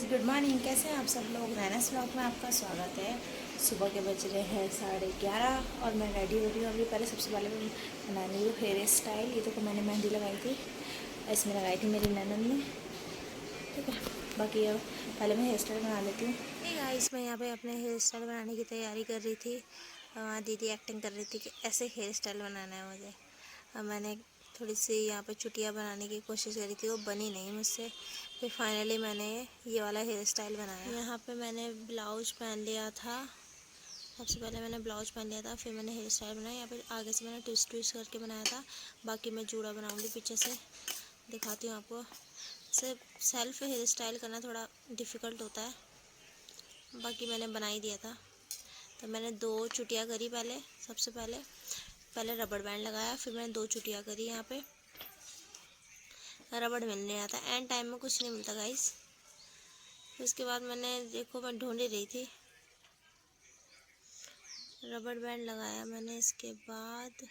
Good morning. कैसे हैं आप सब लोग। रैनास व्लॉग में आपका स्वागत है। सुबह के बज रहे हैं 11:30 और मैं रेडी हो रही हूँ। अभी पहले सबसे पहले मैं बना रही हूँ हेयर स्टाइल। ये तो मैंने मेहंदी लगाई थी, इसमें लगाई थी मेरी ननद ने, ठीक है। बाकी अब पहले मैं हेयर स्टाइल बना लेती हूँ। गाइस, मैं यहाँ पे अपने हेयर स्टाइल बनाने की तैयारी कर रही थी। दीदी एक्टिंग कर रही थी कि ऐसे हेयर स्टाइल बनाना है मुझे। मैंने थोड़ी सी यहाँ पे चुटिया बनाने की कोशिश करी थी, वो बनी नहीं मुझसे। फिर फाइनली मैंने ये वाला हेयर स्टाइल बनाया। यहाँ पे मैंने ब्लाउज पहन लिया था। सबसे पहले मैंने ब्लाउज पहन लिया था, फिर मैंने हेयर स्टाइल बनाया। यहाँ पे आगे से मैंने ट्विस्ट ट्विस्ट करके बनाया था। बाकी मैं जूड़ा बनाऊँगी, पीछे से दिखाती हूँ आपको। सिर्फ सेल्फ हेयर स्टाइल करना थोड़ा डिफ़िकल्ट होता है, बाकी मैंने बना ही दिया था। तो मैंने 2 चुटिया करी। सबसे पहले रबड़ बैंड लगाया, फिर मैंने 2 चुटिया करी। यहाँ पे रबड़ मिल नहीं रहा था, एंड टाइम में कुछ नहीं मिलता गाइस। उसके बाद मैं ढूंढ ही रही थी, रबड़ बैंड लगाया मैंने इसके बाद।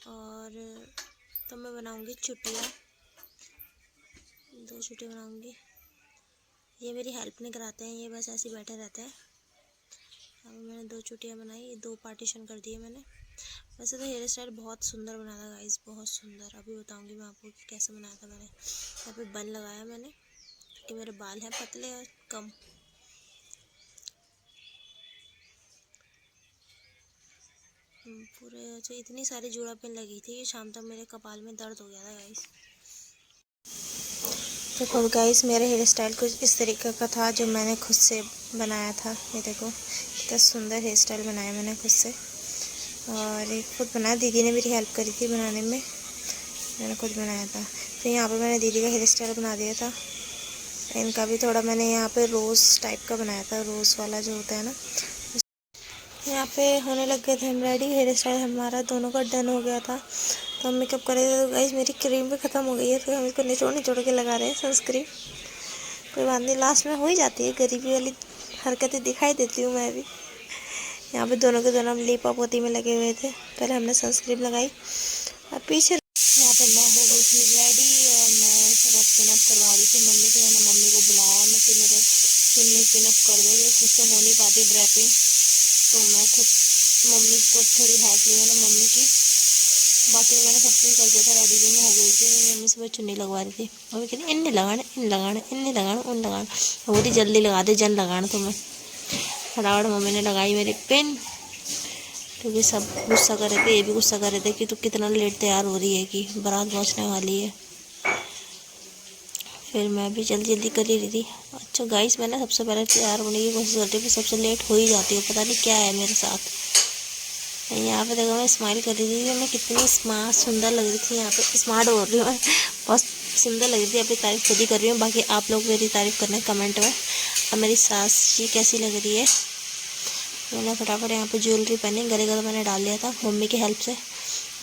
और तो मैं बनाऊंगी चुटिया, 2 चुटिया बनाऊंगी। ये मेरी हेल्प नहीं कराते हैं, ये बस ऐसे ही बैठे रहते हैं। अब मैंने 2 चुटिया बनाई, 2 पार्टीशन कर दिए मैंने। वैसे तो हेयर स्टाइल बहुत सुंदर बना था गाइस, बहुत सुंदर। अभी बताऊंगी मैं आपको कि कैसे बनाया था मैंने। यहाँ पे बन लगाया मैंने, क्योंकि मेरे बाल हैं पतले और कम। पूरे जो इतनी सारी जुड़ा पिन लगी थी कि शाम तक मेरे कपाल में दर्द हो गया था गाइस। देखो गाइस, मेरे हेयर स्टाइल कुछ इस तरीके का था जो मैंने खुद से बनाया था। ये देखो कितना सुंदर हेयर स्टाइल बनाया मैंने खुद से। और ये खुद बनाया, दीदी ने मेरी हेल्प करी थी बनाने में, मैंने खुद बनाया था। फिर यहाँ पे मैंने दीदी का हेयर स्टाइल बना दिया था। इनका भी थोड़ा मैंने यहाँ पे रोज़ टाइप का बनाया था, रोज़ वाला जो होता है ना। यहाँ पे होने लग गए थे हम रेडी। हेयर स्टाइल हमारा दोनों का डन हो गया था। तो हम मेकअप कर रहे थे। तो गाइस, मेरी क्रीम भी ख़त्म हो गई है, तो हम इसको निचोड़ निचोड़ के लगा रहे हैं सनस्क्रीन। कोई बात नहीं, लास्ट में हो ही जाती है, गरीबी वाली हरकतें दिखाई देती हूँ मैं भी। यहाँ पे दोनों के दोनों हम लिपा पोती में लगे हुए थे। पहले हमने सनस्क्रीन लगाई और पीछे यहाँ पे मैं हो गई थी रेडी। और मैं सब पिनअप करवा रही थी मम्मी से। मैंने मम्मी को बुलाया, मैं कि मेरे फिर में पिनअप कर दो, खुद से हो नहीं पाती ड्रैपिंग, तो मैं खुद मम्मी को थोड़ी हेल्प ली मैंने मम्मी की। बाकी मैंने सब कुछ कर दिया था, रेडी भी मैं हो गई थी। मम्मी से चुन्नी लगवा रही थी। मम्मी कहती इन लगाना, इन लगाना, इन लगाना, उन लगाना। वो बोली जल्दी लगा दे, जन लगाना तुम्हें। फटाफट मम्मी ने लगाई मेरी पिन, क्योंकि सब गुस्सा कर रहे थे, ये भी गुस्सा कर रहे थे कि तू कितना लेट तैयार हो रही है, कि बारात पहुँचने वाली है। फिर मैं भी जल्दी जल्दी कर ही रही थी। अच्छा गाइस, मैंने सबसे पहले तैयार होने की कोशिश करती हूँ, सबसे लेट हो ही जाती हूँ, पता नहीं क्या है मेरे साथ। यहाँ पे देखो मैं स्माइल कर रही थी, मैं कितनी स्मार्ट सुंदर लग रही थी। यहाँ पे स्मार्ट हो रही हूँ मैं, बहुत सुंदर लग रही थी। अपनी तारीफ़ खुद ही कर रही हूँ, बाकी आप लोग मेरी तारीफ़ करना कमेंट में। अब मेरी सास जी कैसी लग रही है। मैंने फटाफट यहाँ पे ज्वेलरी पहनी, गले गले मैंने डाल लिया था मम्मी की हेल्प से,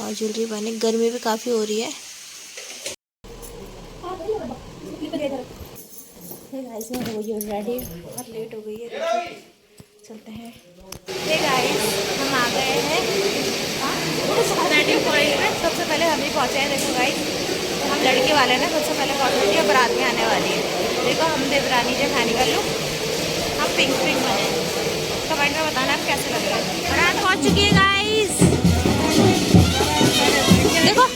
और ज्वेलरी पहनी। गर्मी भी काफ़ी हो रही है। गाइस, मैं हो गई रेडी, बहुत लेट हो गई है, चलते हैं। गाइस, हम आ गए हैं रेडी पॉइंट में। सबसे पहले हम ही पहुँचे हैं। देखो गाइस, हम लड़के वाले ना सबसे पहले पहुँचे हैं, बारात में आने वाली है। देखो हम देवरानी जेठानी का लुक, हम पिंक पिंक बने हैं। कमेंट में बताना आप कैसे लग रहा है। बारात पहुँच चुकी है गाइस, देखो।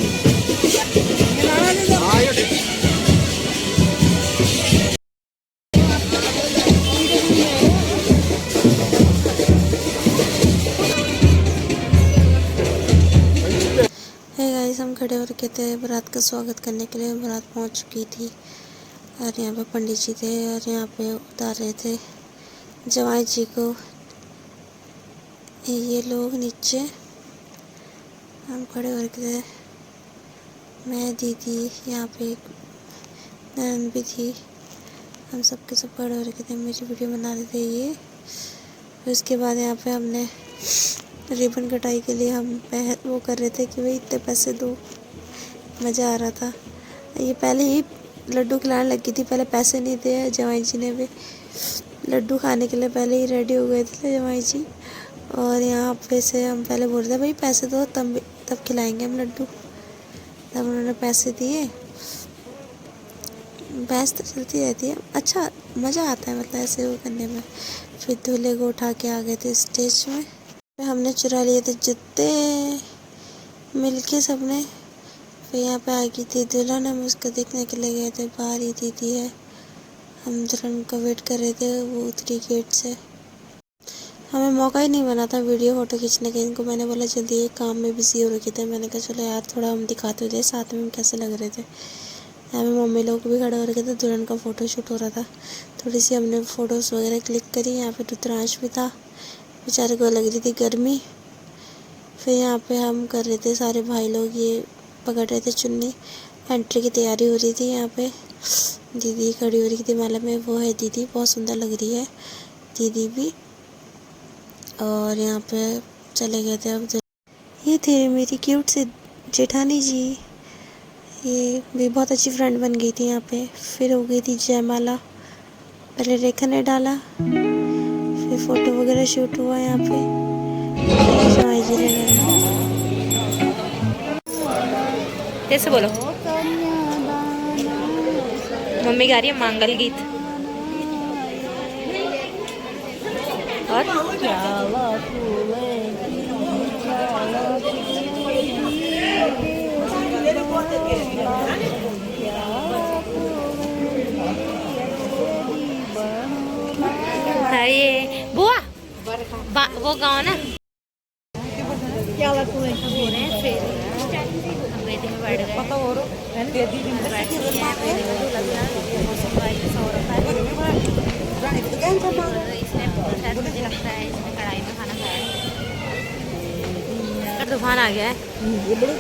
गाइस, हम खड़े हो रखे थे बारात का स्वागत करने के लिए। बारात पहुंच चुकी थी और यहाँ पे पंडित जी थे और यहाँ पे उतार रहे थे जवाई जी को। ये लोग नीचे, हम खड़े हो रखे थे, मैं, दीदी, यहाँ पे एक ननद भी थी। हम सब के सब खड़े हो रखे थे, मेरी वीडियो बना रहे थे ये। उसके बाद यहाँ पे हमने रिबन कटाई के लिए हम वो कर रहे थे कि भाई इतने पैसे दो। मज़ा आ रहा था। ये पहले ही लड्डू खिलाने लगी थी, पहले पैसे नहीं दिए। जवाई जी ने भी लड्डू खाने के लिए पहले ही रेडी हो गए थे जवाई जी। और यहाँ पे से हम पहले बोल रहे थे भाई पैसे दो, तब खिलाएंगे हम लड्डू। तब उन्होंने पैसे दिए, बहस तो चलती रहती है, अच्छा मज़ा आता है मतलब ऐसे वो करने में। फिर दूल्हे को उठा के आ गए थे स्टेज में, फिर हमने चुरा लिए थे जूते मिलके सबने। फिर यहाँ पे आ गई थी दुल्हन, हम उसको देखने के लिए गए थे, बाहर ही दीदी है, हम दुल्हन का वेट कर रहे थे, वो उतरी गेट से। हमें मौका ही नहीं बना था वीडियो फ़ोटो खींचने के, इनको मैंने बोला जल्दी ये काम में बिज़ी हो रखे थे, मैंने कहा चलो यार थोड़ा हम दिखाते थे साथ में हम कैसे लग रहे थे। यहाँ पे मम्मी लोग भी खड़े हो रखे थे, दुल्हन का फ़ोटो शूट हो रहा था, थोड़ी सी हमने फ़ोटोज़ वगैरह क्लिक करी। यहाँ पे रुद्रांश भी था, बेचारे को लग रही थी गर्मी। फिर यहाँ पे हम कर रहे थे, सारे भाई लोग ये पकड़ रहे थे चुन्नी, एंट्री की तैयारी हो रही थी। यहाँ पे दीदी खड़ी हो रही थी माला में, वो है दीदी, बहुत सुंदर लग रही है दीदी भी। और यहाँ पे चले गए थे अब। ये थे मेरी क्यूट सी जेठानी जी, ये भी बहुत अच्छी फ्रेंड बन गई थी यहाँ पे। फिर हो गई थी जयमाला, पहले रेखा ने डाला, फिर फ़ोटो वगैरह शूट हुआ यहाँ पे। जी ने कैसे बोलो, मम्मी गा रही है मांगल गीत। और ये बुआ वो गाओ ना, क्या बात है फिर हम वेदी में बैठ गए, पता हो इसने शायद मुझे लगता है इसने कढ़ाई में खाना खाया है। तूफान आ गया है, ये बड़ी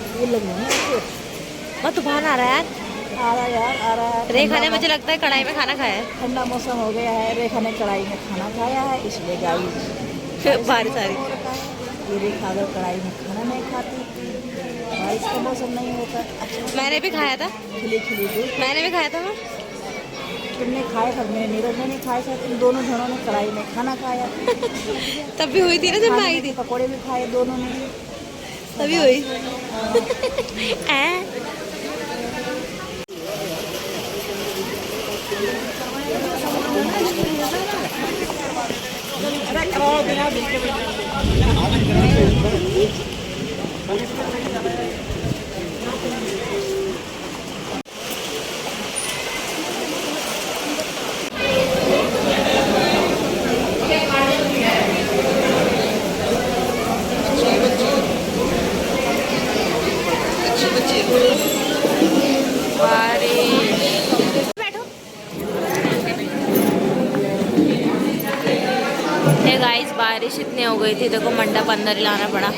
बहुत तूफान आ रहा है यार, आ रहा यार आ रहा है। रेखा ने मुझे लगता है कढ़ाई में खाना खाया है, ठंडा मौसम हो गया है, रेखा ने कढ़ाई में खाना खाया है, इसलिए गाई बारिश आ रही। ये रेखा अगर कढ़ाई में खाना नहीं खाती, बारिश का मौसम नहीं होता। अच्छा मैंने भी खाया था, खिली खिली दूध मैंने भी खाया था ना, तुमने खाया था, मैंने नीरज ने नहीं खाया था, तुम दोनों जनों ने कढ़ाई में खाना खाया। तब भी हुई थी ना जब मैं आई थी, पकौड़े भी खाए दोनों ने, तभी हुई। गाइस बारिश इतनी हो गई थी, देखो मंडप अंदर ही लाना पड़ा,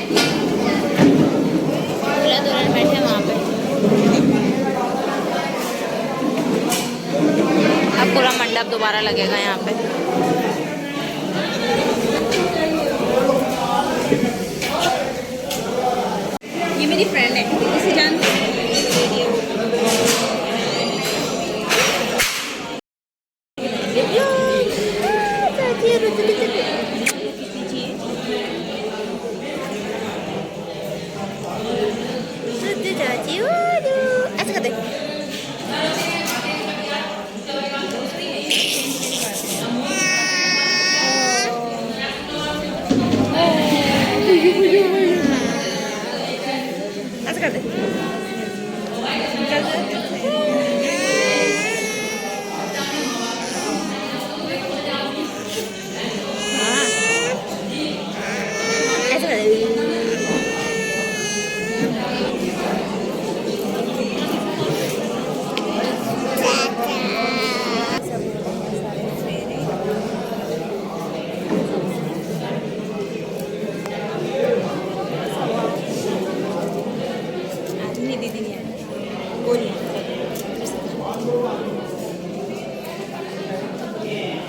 दूल्हा दुल्हन बैठे वहाँ पे। अब पूरा मंडप दोबारा लगेगा यहाँ पे। ये मेरी फ्रेंड है, इसे जानती है। ऐसा कर दे। ऐसा कर दे।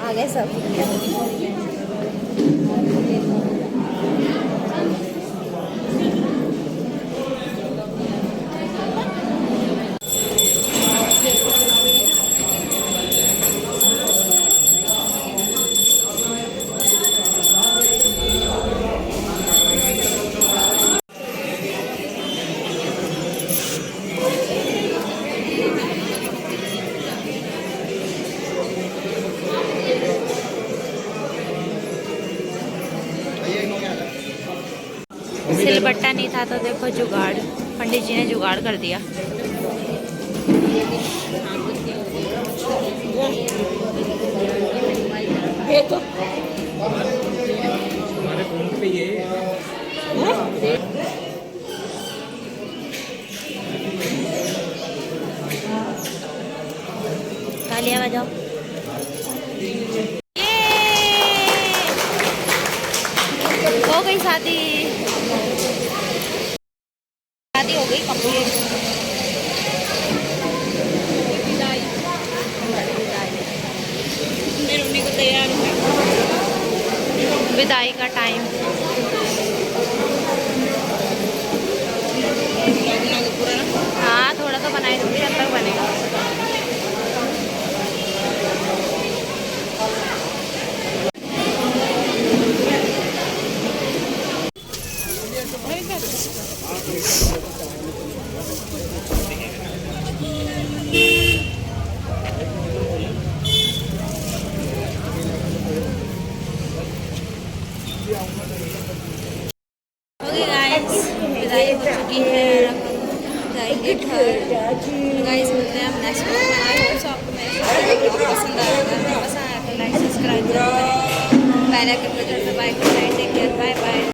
आ गए सब। दुपट्टा नहीं था तो देखो जुगाड़, पंडित जी ने जुगाड़ कर दिया। ये तो हमारे फोन पे ये तालियां बजाओ। हो गई शादी, शादी हो गई कंप्लीट। मेरी मम्मी को तैयार है। विदाई का टाइम। हाँ थोड़ा तो बनाई दूंगी, जब तक बनेगा। ओके गाइस, विदाई हो चुकी है, जाएंगे घर। गाइस मिलते हैं हम नेक्स्ट व्लॉग में। आई होप सो आपको मेरा व्लॉग पसंद आया होगा। अगर पसंद आया तो लाइक सब्सक्राइब जरूर करें। बेल आइकन पर जरूर दबाएं। Take care, bye bye.